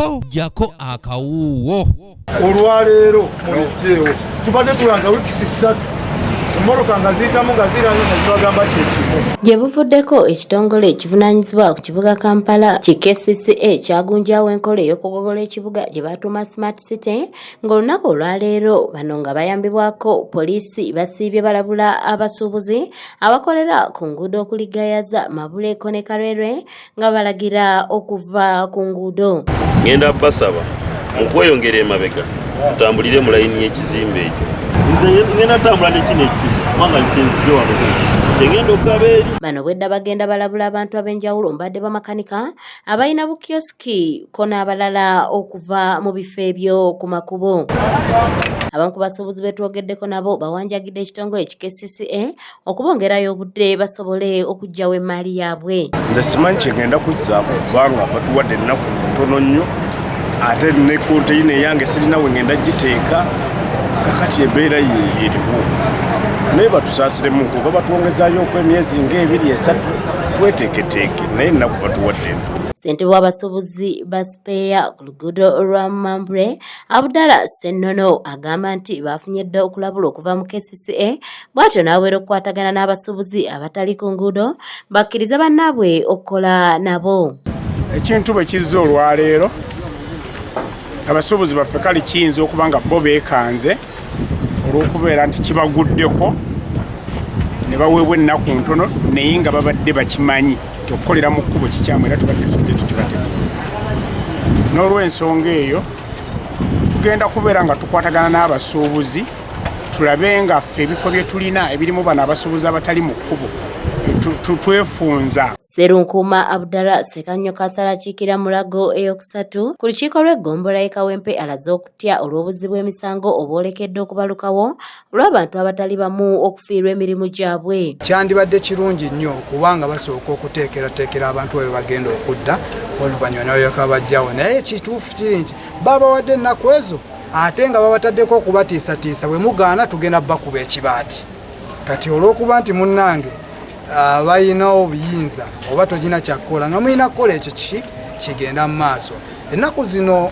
ko jako akawuwo. Olwaleero mulijjeewo tubadde tulanga wiikisi 3 emmoloka nga ziyitamu nga ziranye nga zibagamba kyekimu. Gye buvuddeko ekitongole ekivunaanyizibwa ku kibuga Kampala ki KCCA kyagunjaawo enkola ey'okugogola ekibuga gye batuuma Smart City ng'olunaku olwaleero bano nga bayambibwako poliisi basiibye balabula abasuubuzi abakolera ku nguudo okuligayaza Mabuleko ne Karere nga balagira okuva ku nguudo. Ngenda basaba mu kweyongera emabega tutambulire mu layini y'ekizimbe ekyo. Ngenda tambula n'ekineki kubanga nkizo wano ngenda okugabeeri. Bano bwedda bagenda balabula abantu ab'enjawulo mbadde bamakanika abalina bukioski ko n'abalala okuva mu bifo ebyo ku makubo. Abamu ku basuubuzi betwogeddeko nabo bawanjagidde ekitongole ki KCCA okubongerayo obudde basobole okuggyawo emmaali yaabwe. Nze simanyi kyengenda kuzzaako kubanga batuwadde ennaku ntono nnyo ate ne konteyina eyange sirina we ngenda giteeka kakati embeera yeriwo naye batusaasiremu kuba batwongezaayo emyezi ng'ebiri 3 tweteeketeeke naye ennaku batuwadde ento. Ssentebe w'abasuubuzi ba Speya ku luguudo lwa Mambure Abdala Ssennono agamba nti bafunye dda okulabula okuva mu KCCA bw'atyo n'aweera okukwatagana n'abasuubuzi abatali ku nguudo bakkiriza bannaabwe okukola nabo. Ekintu bwe kizza olwaleero abasuubuzi baffe kale kiyinza okuba nga bo beekanze olw'okubeera nti kibaguddeko ne baweebwa ennaku ntono naye nga babadde bakimanyi nti okukolera mu kkubo kikyamu era tubadde tuzze tukibategeeza. N'olw'ensonga eyo tugenda kubeera nga tukwatagana n'abasuubuzi tulabe nga ffe ebifo bye tulina ebirimu bano abasuubuzi abatali mu kkubo twefunza. Serunkuuma Abdala Sekanyo Kasala kiikira mulago eyokusatu ku lukiiko lw'eggombolola Kawempe alaze okutya olw'obuzzi bw'emisango obwolekedde okubalukawo olw'abantu abatali bamu okufiirwa emirimu gyabwe. Kyandibadde kirungi nnyo kubanga basooka okuteekerateekera abantu bwe bagenda okudda oluvannyuma n'olyoka bajjawo naye kituufu kiri nti babawadde ennaku ezo ate nga babataddeko okubatiisatiisa bwe mugaana tugenda bakuba ekibaati. Kati olw'okuba nti munnange bayina obuyinza oba togina kyakkola nga mulina kukola ekyo kigenda mu maaso. Ennaku zino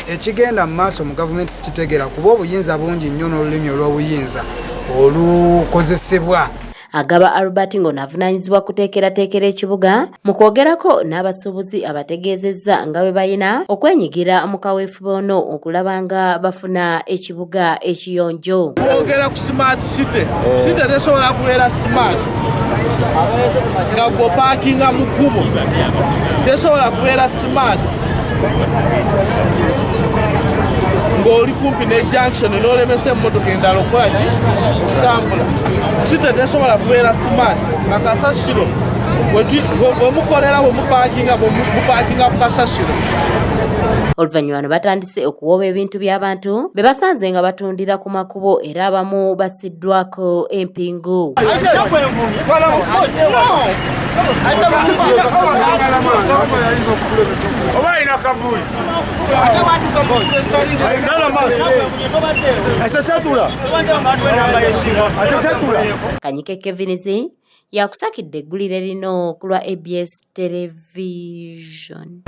ekigenda mu maaso mu gavumenti sikitegeera kuba obuyinza bungi nnyo n'olulimi olw'obuyinza olukozesebwa. Agaba Albert ng'ono avunaanyizibwa kuteekerateekera ekibuga mu kwogerako n'abasuubuzi abategeezezza nga bwe bayina okwenyigira mu kaweefube ono okulaba nga bafuna ekibuga ekiyonjo. Kwogera ku Smart City, City tesobola kubeera smart nga bw'opaakinga mu kkubo tesobola kubeera smart ng'oli kumpi ne junction n'olemesa emmotoka endala okukola ki okutambula. City tesobola kubeera smart nga kasasiro bwe mukolera bwe mupaakinga ku kasasiro. Oluvannyuma bano batandise okuwooba ebintu by'abantu be basanze nga batundira ku makubo era abamu basiddwako empingu. Kanyike Kevinizi yakusakidde eggulire lino ku lwa ABS Television.